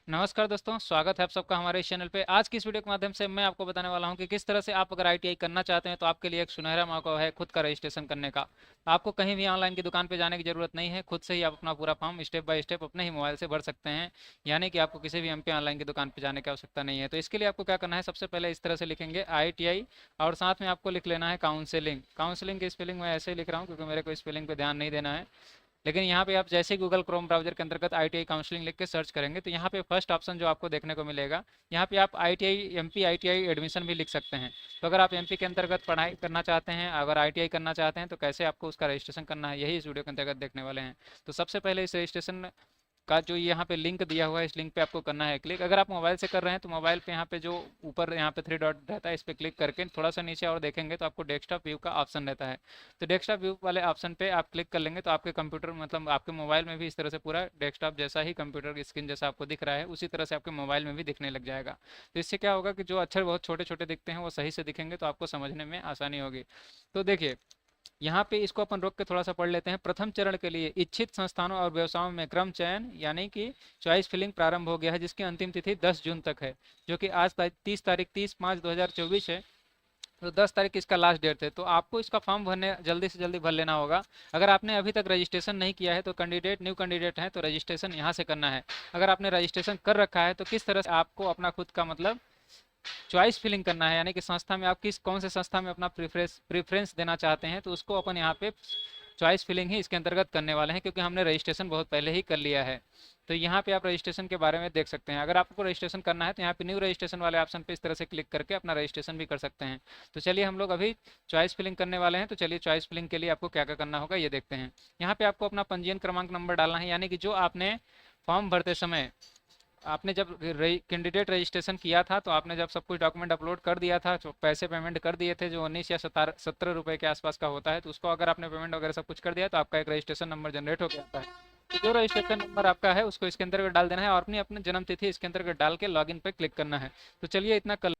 नमस्कार दोस्तों, स्वागत है आप सबका हमारे इस चैनल पे। आज की इस वीडियो के माध्यम से मैं आपको बताने वाला हूं कि किस तरह से आप अगर आईटीआई करना चाहते हैं तो आपके लिए एक सुनहरा मौका है खुद का रजिस्ट्रेशन करने का। आपको कहीं भी ऑनलाइन की दुकान पे जाने की ज़रूरत नहीं है, खुद से ही आप अपना पूरा फॉर्म स्टेप बाय स्टेप अपने ही मोबाइल से भर सकते हैं। यानी कि आपको किसी भी एमपी ऑनलाइन की दुकान पर जाने की आवश्यकता नहीं है। तो इसके लिए आपको क्या करना है, सबसे पहले इस तरह से लिखेंगे ITI और साथ में आपको लिख लेना है काउंसलिंग। काउंसलिंग की स्पेलिंग मैं ऐसे ही लिख रहा हूँ क्योंकि मेरे को स्पेलिंग पर ध्यान नहीं देना है। लेकिन यहाँ पे आप जैसे ही गूगल क्रोम ब्राउजर के अंतर्गत ITI काउंसलिंग लिख के सर्च करेंगे तो यहाँ पे फर्स्ट ऑप्शन जो आपको देखने को मिलेगा, यहाँ पे आप ITI एमपी ITI एडमिशन भी लिख सकते हैं। तो अगर आप एमपी के अंतर्गत पढ़ाई करना चाहते हैं, अगर ITI करना चाहते हैं तो कैसे आपको उसका रजिस्ट्रेशन करना है, यही इस वीडियो के अंतर्गत देखने वाले हैं। तो सबसे पहले इस रजिस्ट्रेशन का जो यहाँ पे लिंक दिया हुआ है, इस लिंक पे आपको करना है क्लिक। अगर आप मोबाइल से कर रहे हैं तो मोबाइल पे यहाँ पे जो ऊपर यहाँ पे थ्री डॉट रहता है, इस पर क्लिक करके थोड़ा सा नीचे और देखेंगे तो आपको डेस्कटॉप व्यू का ऑप्शन रहता है। तो डेस्कटॉप व्यू वाले ऑप्शन पे आप क्लिक कर लेंगे तो आपके कंप्यूटर मतलब आपके मोबाइल में भी इस तरह से पूरा डेस्कटॉप जैसा ही कंप्यूटर की स्क्रीन जैसा आपको दिख रहा है, उसी तरह से आपके मोबाइल में भी दिखने लग जाएगा। तो इससे क्या होगा कि जो अक्षर बहुत छोटे छोटे दिखते हैं वो सही से दिखेंगे, तो आपको समझने में आसानी होगी। तो देखिए, यहाँ पे इसको अपन रोक के थोड़ा सा पढ़ लेते हैं। प्रथम चरण के लिए इच्छित संस्थानों और व्यवसायों में क्रम चयन यानी कि चॉइस फिलिंग प्रारंभ हो गया है, जिसकी अंतिम तिथि 10 जून तक है, जो कि आज 30 तारीख 30 5 2024 है। तो 10 तारीख इसका लास्ट डेट है। तो आपको इसका फॉर्म भरने जल्दी से जल्दी भर लेना होगा। अगर आपने अभी तक रजिस्ट्रेशन नहीं किया है तो कैंडिडेट न्यू कैंडिडेट है तो रजिस्ट्रेशन यहाँ से करना है। अगर आपने रजिस्ट्रेशन कर रखा है तो किस तरह से आपको अपना खुद का मतलब चॉइस फिलिंग करना है, यानी कि संस्था में आप किस कौन से संस्था में अपना प्रेफरेंस देना चाहते हैं, तो उसको अपन यहाँ पे चॉइस फिलिंग ही इसके अंतर्गत करने वाले हैं, क्योंकि हमने रजिस्ट्रेशन बहुत पहले ही कर लिया है। तो यहाँ पे आप रजिस्ट्रेशन के बारे में देख सकते हैं। अगर आपको रजिस्ट्रेशन करना है तो यहाँ पे न्यू रजिस्ट्रेशन वाले ऑप्शन पे इस तरह से क्लिक करके अपना रजिस्ट्रेशन भी कर सकते हैं। तो चलिए, हम लोग अभी चॉइस फिलिंग करने वाले हैं। तो चलिए, चॉइस फिलिंग के लिए आपको क्या क्या करना होगा ये देखते हैं। यहाँ पे आपको अपना पंजीयन क्रमांक नंबर डालना है, यानी कि जो आपने फॉर्म भरते समय आपने जब कैंडिडेट रजिस्ट्रेशन किया था तो आपने जब सब कुछ डॉक्यूमेंट अपलोड कर दिया था, जो पैसे पेमेंट कर दिए थे, जो 19 या 17 रुपये के आसपास का होता है, तो उसको अगर आपने पेमेंट वगैरह सब कुछ कर दिया तो आपका एक रजिस्ट्रेशन नंबर जनरेट हो गया आता है। तो जो रजिस्ट्रेशन नंबर आपका है उसको इसके अंतर्गत डाल देना है और अपनी अपनी जन्म तिथि इसके अंतर्गत डाल के लॉगिन पे क्लिक करना है। तो चलिए, इतना कर।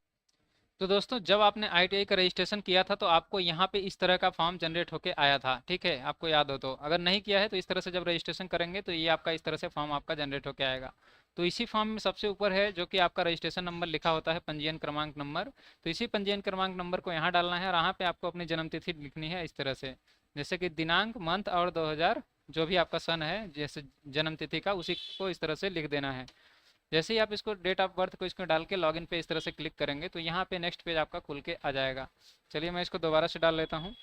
तो दोस्तों, जब आपने ITI का रजिस्ट्रेशन किया था तो आपको यहाँ पे इस तरह का फॉर्म जनरेट होके आया था, ठीक है, आपको याद हो तो। अगर नहीं किया है तो इस तरह से जब रजिस्ट्रेशन करेंगे तो ये आपका इस तरह से फॉर्म आपका जनरेट होके आएगा। तो इसी फॉर्म में सबसे ऊपर है जो कि आपका रजिस्ट्रेशन नंबर लिखा होता है, पंजीयन क्रमांक नंबर। तो इसी पंजीयन क्रमांक नंबर को यहाँ डालना है और यहाँ पे आपको अपनी जन्म तिथि लिखनी है इस तरह से, जैसे कि दिनांक, मंथ और 2000 जो भी आपका सन है जैसे जन्म तिथि का, उसी को इस तरह से लिख देना है। जैसे ही आप इसको डेट ऑफ बर्थ को इसको डाल के लॉगिन पे इस तरह से क्लिक करेंगे तो यहाँ पे नेक्स्ट पेज आपका खुल के आ जाएगा। चलिए, मैं इसको दोबारा से डाल लेता हूँ।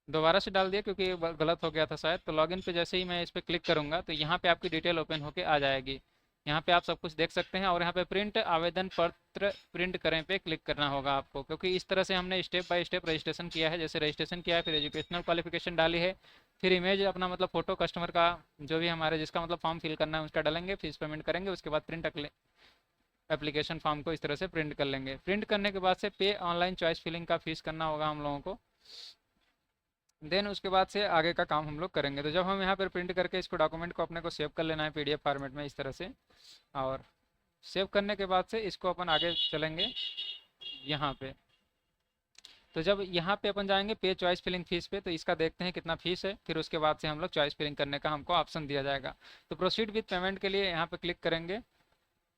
दोबारा से डाल दिया क्योंकि ये गलत हो गया था शायद। तो लॉगिन पे जैसे ही मैं इस पर क्लिक करूँगा तो यहाँ पे आपकी डिटेल ओपन होके आ जाएगी। यहाँ पे आप सब कुछ देख सकते हैं और यहाँ पे प्रिंट आवेदन पत्र प्रिंट करें पे क्लिक करना होगा आपको, क्योंकि इस तरह से हमने स्टेप बाय स्टेप रजिस्ट्रेशन किया है। जैसे रजिस्ट्रेशन किया है, फिर एजुकेशनल क्वालिफिकेशन डाली है, फिर इमेज अपना मतलब फोटो कस्टमर का जो भी हमारे जिसका मतलब फॉर्म फिल करना है उसका डालेंगे, फीस पेमेंट करेंगे, उसके बाद प्रिंट एप्लीकेशन फॉर्म को इस तरह से प्रिंट कर लेंगे। प्रिंट करने के बाद से पे ऑनलाइन चॉइस फिलिंग का फीस करना होगा हम लोगों को। देन उसके बाद से आगे का काम हम लोग करेंगे। तो जब हम यहाँ पर प्रिंट करके इसको डॉक्यूमेंट को अपने को सेव कर लेना है PDF फॉर्मेट में इस तरह से, और सेव करने के बाद से इसको अपन आगे चलेंगे यहाँ पे। तो जब यहाँ पे अपन जाएंगे पे चॉइस फिलिंग फीस पे, तो इसका देखते हैं कितना फीस है, फिर उसके बाद से हम लोग चॉइस फिलिंग करने का हमको ऑप्शन दिया जाएगा। तो प्रोसीड विथ पेमेंट के लिए यहाँ पे क्लिक करेंगे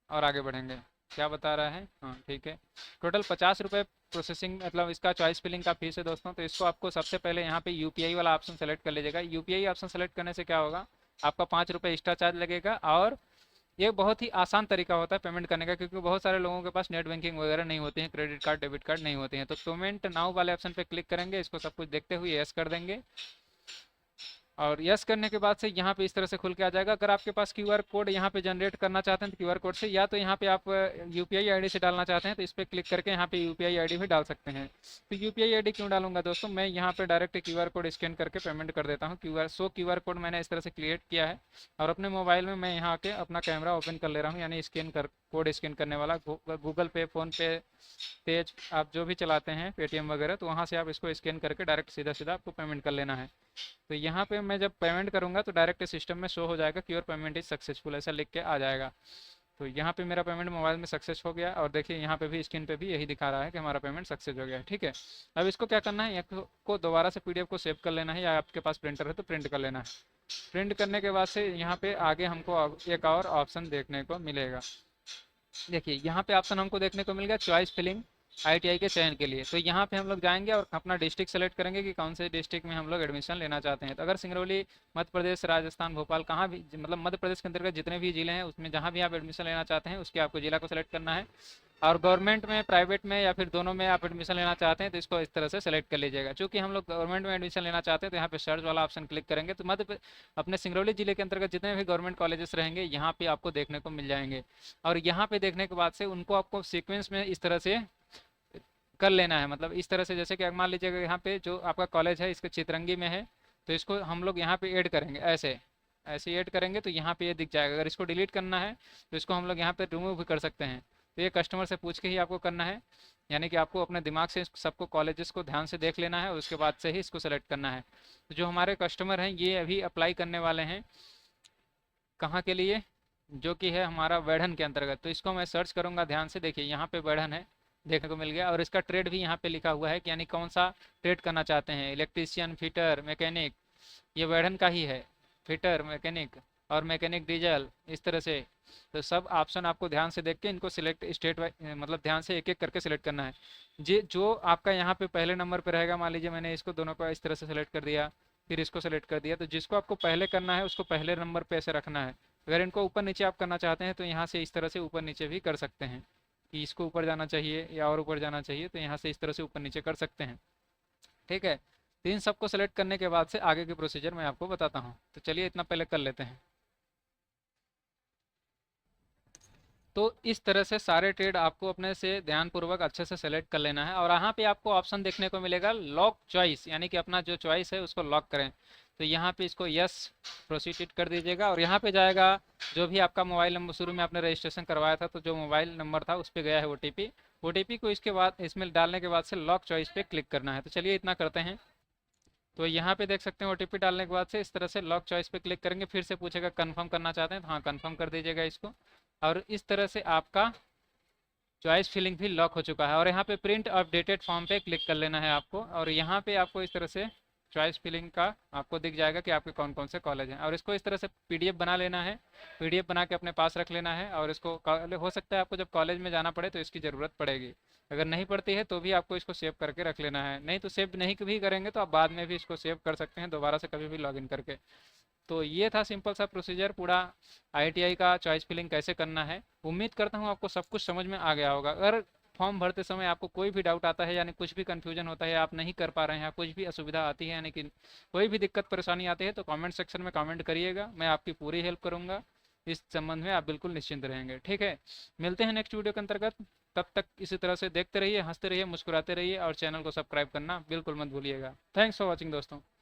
और आगे बढ़ेंगे। क्या बता रहा है, हाँ ठीक है। टोटल 50 रुपये प्रोसेसिंग मतलब इसका चॉइस फिलिंग का फीस है दोस्तों। तो इसको आपको सबसे पहले यहाँ पे UPI वाला ऑप्शन सेलेक्ट कर लीजिएगा। UPI ऑप्शन सेलेक्ट करने से क्या होगा, आपका 5 रुपये एक्स्ट्रा चार्ज लगेगा। और ये बहुत ही आसान तरीका होता है पेमेंट करने का, क्योंकि बहुत सारे लोगों के पास नेट बैंकिंग वगैरह नहीं होती है, क्रेडिट कार्ड डेबिट कार्ड नहीं होते हैं। तो पेमेंट नाउ वाले ऑप्शन पे क्लिक करेंगे, इसको सब कुछ देखते हुए यस कर देंगे। और यस करने के बाद से यहाँ पे इस तरह से खुल के आ जाएगा। अगर आपके पास QR कोड यहाँ पे जनरेट करना चाहते हैं तो QR कोड से, या तो यहाँ पे आप UPI ID से डालना चाहते हैं तो इस पर क्लिक करके यहाँ पे UPI ID भी डाल सकते हैं। तो UPI ID क्यों डालूंगा दोस्तों, मैं यहाँ पे डायरेक्ट QR कोड स्कैन करके पेमेंट कर देता हूँ। QR कोड मैंने इस तरह से क्रिएट किया है और अपने मोबाइल में मैं यहाँ के अपना कैमरा ओपन कर ले रहा हूँ, यानी कोड स्कैन करने वाला। गूगल पे, फ़ोन पे, तेज आप जो भी चलाते हैं, Paytm वगैरह, तो वहाँ से आप इसको स्कैन करके डायरेक्ट सीधा सीधा आपको पेमेंट कर लेना है। तो यहाँ पे मैं जब पेमेंट करूँगा तो डायरेक्ट सिस्टम में शो हो जाएगा कि योर पेमेंट इज सक्सेसफुल, ऐसा लिख के आ जाएगा। तो यहाँ पे मेरा पेमेंट मोबाइल में सक्सेस हो गया और देखिए यहाँ पे भी स्क्रीन पे भी यही दिखा रहा है कि हमारा पेमेंट सक्सेस हो गया है, ठीक है। अब इसको क्या करना है, को दोबारा से PDF को सेव कर लेना है, या आपके पास प्रिंटर है तो प्रिंट कर लेना है। प्रिंट करने के बाद से यहाँ पे आगे हमको एक और ऑप्शन देखने को मिलेगा। देखिए यहाँ पे ऑप्शन हमको देखने को मिल गया चॉइस फिलिंग आईटीआई के चयन के लिए। तो यहाँ पे हम लोग जाएंगे और अपना डिस्ट्रिक्ट सेलेक्ट करेंगे कि कौन से डिस्ट्रिक्ट में हम लोग एडमिशन लेना चाहते हैं। तो अगर सिंगरौली, मध्य प्रदेश, राजस्थान, भोपाल, कहाँ भी मतलब मध्य प्रदेश के अंतर्गत जितने भी जिले हैं उसमें जहाँ भी आप एडमिशन लेना चाहते हैं उसके आपको जिला को सेलेक्ट करना है। और गवर्नमेंट में, प्राइवेट में या फिर दोनों में आप एडमिशन लेना चाहते हैं तो इसको इस तरह से सेलेक्ट कर लीजिएगा। चूँकि हम लोग गवर्नमेंट में एडमिशन लेना चाहते हैं तो यहाँ पे सर्च वाला ऑप्शन क्लिक करेंगे तो अपने सिंगरौली जिले के अंतर्गत जितने भी गवर्नमेंट कॉलेजेस रहेंगे यहाँ पे आपको देखने को मिल जाएंगे। और यहाँ पे देखने के बाद से उनको आपको सीक्वेंस में इस तरह से कर लेना है। मतलब इस तरह से, जैसे कि मान लीजिएगा यहाँ पे जो आपका कॉलेज है इसके चितरंगी में है तो इसको हम लोग यहाँ पे ऐड करेंगे, ऐसे ऐसे ऐड करेंगे तो यहाँ पे ये दिख जाएगा। अगर इसको डिलीट करना है तो इसको हम लोग यहाँ पे रिमूव भी कर सकते हैं। तो ये कस्टमर से पूछ के ही आपको करना है, यानी कि आपको अपने दिमाग से सबको कॉलेजेस को ध्यान से देख लेना है और उसके बाद से ही इसको सेलेक्ट करना है। तो जो हमारे कस्टमर हैं ये अभी अप्लाई करने वाले हैं कहाँ के लिए, जो कि है हमारा बैढ़न के अंतर्गत। तो इसको मैं सर्च करूँगा ध्यान से। देखिए यहाँ पे बैढ़न है, देखने को मिल गया। और इसका ट्रेड भी यहाँ पे लिखा हुआ है कि यानी कौन सा ट्रेड करना चाहते हैं, इलेक्ट्रीशियन, फिटर, मैकेनिक, ये बैढ़न का ही है, फिटर, मैकेनिक और मैकेनिक डीजल, इस तरह से। तो सब ऑप्शन आपको ध्यान से देख के इनको सिलेक्ट स्टेट वाइज, मतलब ध्यान से एक एक करके सिलेक्ट करना है। जी जो आपका यहाँ पे पहले नंबर पे रहेगा, मान लीजिए मैंने इसको दोनों को इस तरह से सिलेक्ट कर दिया, फिर इसको सेलेक्ट कर दिया, तो जिसको आपको पहले करना है उसको पहले नंबर पे ऐसे रखना है। अगर इनको ऊपर नीचे आप करना चाहते हैं तो यहाँ से इस तरह से ऊपर नीचे भी कर सकते हैं कि इसको ऊपर जाना चाहिए या और ऊपर जाना चाहिए, तो यहाँ से इस तरह से ऊपर नीचे कर सकते हैं। ठीक है, तो इन सबको सेलेक्ट करने के बाद से आगे की प्रोसीजर मैं आपको बताता हूँ। तो चलिए इतना पहले कर लेते हैं। तो इस तरह से सारे ट्रेड आपको अपने से ध्यानपूर्वक अच्छे से सेलेक्ट कर लेना है। और यहाँ पे आपको ऑप्शन देखने को मिलेगा लॉक चॉइस, यानी कि अपना जो चॉइस है उसको लॉक करें। तो यहाँ पे इसको यस प्रोसीड कर दीजिएगा और यहाँ पे जाएगा जो भी आपका मोबाइल नंबर शुरू में आपने रजिस्ट्रेशन करवाया था, तो जो मोबाइल नंबर था उस पर गया है ओटीपी। ओटीपी को इसके बाद इसमें डालने के बाद से लॉक चॉइस पे क्लिक करना है। तो चलिए इतना करते हैं। तो यहाँ पे देख सकते हैं ओटीपी डालने के बाद से इस तरह से लॉक चॉइस पे क्लिक करेंगे, फिर से पूछेगा कंफर्म करना चाहते हैं तो हाँ कंफर्म कर दीजिएगा इसको। और इस तरह से आपका चॉइस फिलिंग भी लॉक हो चुका है। और यहाँ पे प्रिंट अपडेटेड फॉर्म पे क्लिक कर लेना है आपको, और यहाँ पे आपको इस तरह से चॉइस फिलिंग का आपको दिख जाएगा कि आपके कौन कौन से कॉलेज हैं। और इसको इस तरह से पीडीएफ बना लेना है, पीडीएफ बना के अपने पास रख लेना है। और इसको हो सकता है आपको जब कॉलेज में जाना पड़े तो इसकी ज़रूरत पड़ेगी। अगर नहीं पड़ती है तो भी आपको इसको सेव करके रख लेना है, नहीं तो सेव नहीं भी करेंगे तो आप बाद में भी इसको सेव कर सकते हैं दोबारा से कभी भी लॉगिन करके। तो ये था सिंपल सा प्रोसीजर पूरा आईटीआई का चॉइस फिलिंग कैसे करना है। उम्मीद करता हूँ आपको सब कुछ समझ में आ गया होगा। अगर फॉर्म भरते समय आपको कोई भी डाउट आता है, यानी कुछ भी कन्फ्यूजन होता है, आप नहीं कर पा रहे हैं, कुछ भी असुविधा आती है, यानी कि कोई भी दिक्कत परेशानी आती है, तो कमेंट सेक्शन में कमेंट करिएगा, मैं आपकी पूरी हेल्प करूँगा। इस संबंध में आप बिल्कुल निश्चिंत रहेंगे। ठीक है, मिलते हैं नेक्स्ट वीडियो के अंतर्गत। तब तक इसी तरह से देखते रहिए, हंसते रहिए, मुस्कुराते रहिए और चैनल को सब्सक्राइब करना बिल्कुल मत भूलिएगा। थैंक्स फॉर वॉचिंग दोस्तों।